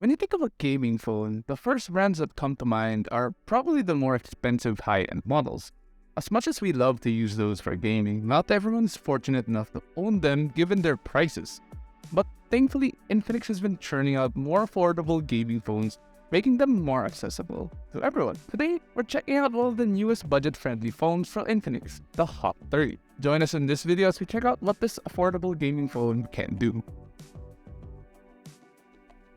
When you think of a gaming phone, the first brands that come to mind are probably the more expensive high-end models. As much as we love to use those for gaming, not everyone is fortunate enough to own them given their prices. But thankfully, Infinix has been churning out more affordable gaming phones, making them more accessible to everyone. Today, we're checking out one of the newest budget-friendly phones from Infinix, the Hot 30. Join us in this video as we check out what this affordable gaming phone can do.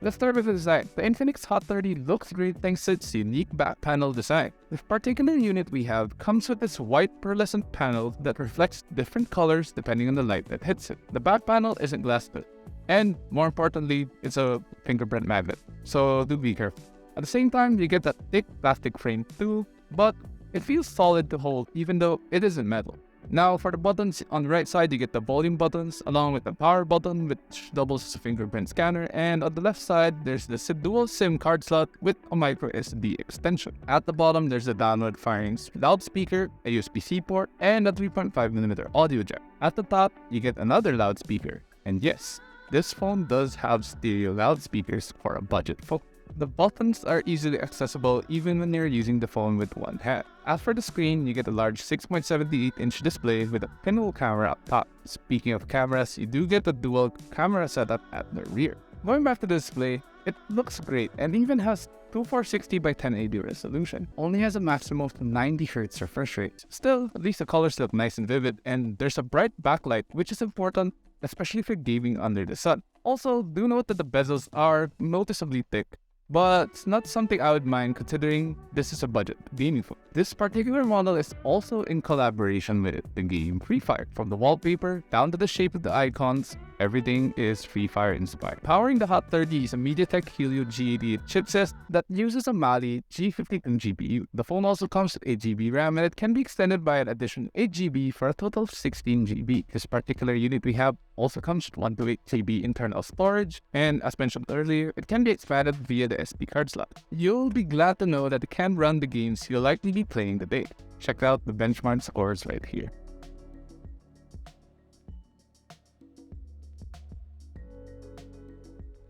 Let's start with the design. The Infinix Hot 30 looks great thanks to its unique back panel design. The particular unit we have comes with this white pearlescent panel that reflects different colors depending on the light that hits it. The back panel isn't glass-filled, and more importantly, it's a fingerprint magnet, so do be careful. At the same time, you get that thick plastic frame too, but it feels solid to hold even though it isn't metal. Now, for the buttons, on the right side, you get the volume buttons along with the power button, which doubles as a fingerprint scanner, and on the left side, there's the dual SIM card slot with a micro SD extension. At the bottom, there's a downward firing loudspeaker, a USB-C port, and a 3.5mm audio jack. At the top, you get another loudspeaker, and yes, this phone does have stereo loudspeakers for a budget phone. The buttons are easily accessible even when you're using the phone with one hand. As for the screen, you get a large 6.78-inch display with a pinhole camera up top. Speaking of cameras, you do get a dual camera setup at the rear. Going back to the display, it looks great and even has 2460 by 1080 resolution. Only has a maximum of 90 Hz refresh rate. Still, at least the colors look nice and vivid, and there's a bright backlight, which is important, especially for gaming under the sun. Also, do note that the bezels are noticeably thick, but it's not something I would mind considering this is a budget gaming phone. This particular model is also in collaboration with the game Free Fire. From the wallpaper down to the shape of the icons, everything is Free Fire inspired. Powering the Hot 30 is a MediaTek Helio G88 chipset that uses a Mali G52 GPU. The phone also comes with 8GB RAM, and it can be extended by an additional 8GB for a total of 16GB. This particular unit we have also comes with 128GB internal storage, and as mentioned earlier, it can be expanded via the SD card slot. You'll be glad to know that it can run the games you'll likely be playing today. Check out the benchmark scores right here.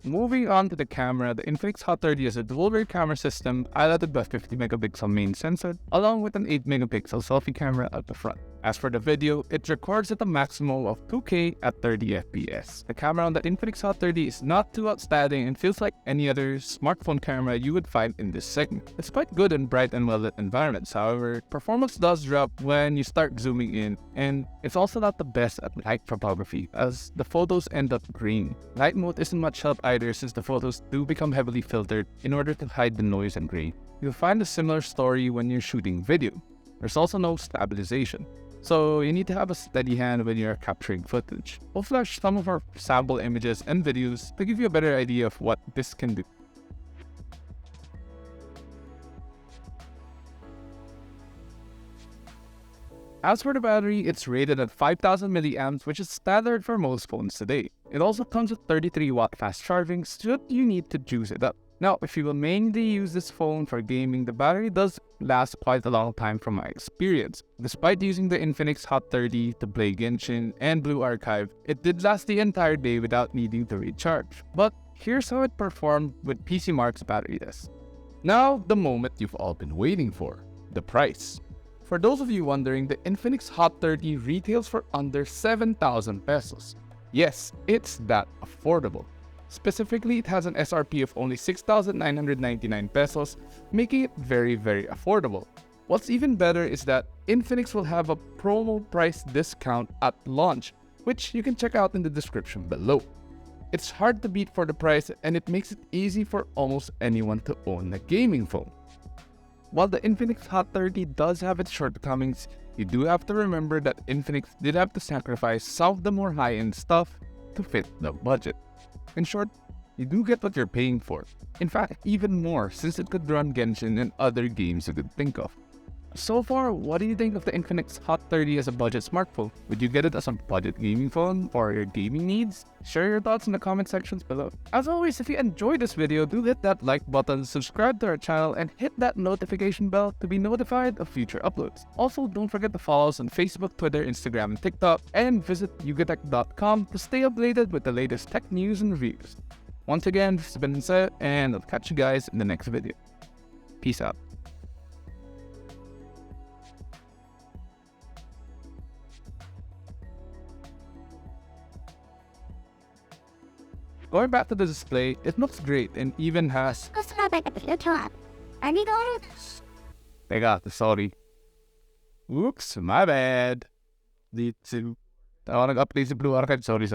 Moving on to the camera, the Infinix Hot 30 has a dual rear camera system highlighted by a 50MP main sensor, along with an 8MP selfie camera at the front. As for the video, it records at a maximum of 2K at 30fps. The camera on the Infinix Hot 30 is not too outstanding and feels like any other smartphone camera you would find in this segment. It's quite good in bright and well-lit environments, however, performance does drop when you start zooming in, and it's also not the best at night photography, as the photos end up grainy. Night mode isn't much help either, since the photos do become heavily filtered in order to hide the noise and grain. You'll find a similar story when you're shooting video. There's also no stabilization, so you need to have a steady hand when you're capturing footage. We'll flash some of our sample images and videos to give you a better idea of what this can do. As for the battery, it's rated at 5000 mAh, which is standard for most phones today. It also comes with 33W fast charging should you need to juice it up. Now, if you will mainly use this phone for gaming, the battery does last quite a long time from my experience. Despite using the Infinix Hot 30 to play Genshin and Blue Archive, it did last the entire day without needing to recharge. But here's how it performed with PCMark's battery test. Now, the moment you've all been waiting for, the price. For those of you wondering, the Infinix Hot 30 retails for under 7,000 pesos. Yes, it's that affordable. Specifically, it has an SRP of only 6,999 pesos, making it very affordable. What's even better is that Infinix will have a promo price discount at launch, which you can check out in the description below. It's hard to beat for the price, and it makes it easy for almost anyone to own a gaming phone. While the Infinix Hot 30 does have its shortcomings, you do have to remember that Infinix did have to sacrifice some of the more high-end stuff to fit the budget. In short, you do get what you're paying for. In fact, even more, since it could run Genshin and other games you could think of. So far, what do you think of the Infinix Hot 30 as a budget smartphone? Would you get it as a budget gaming phone for your gaming needs? Share your thoughts in the comment sections below. As always, if you enjoyed this video, do hit that like button, subscribe to our channel, and hit that notification bell to be notified of future uploads. Also, don't forget to follow us on Facebook, Twitter, Instagram, and TikTok, and visit yugatech.com to stay updated with the latest tech news and reviews. Once again, this has been Inset, and I'll catch you guys in the next video. Peace out. Going back to the display, it looks great and even has... Teka, sorry. Oops, my bad. Dito. Ako nag-update sa Blue Archive. Sorry.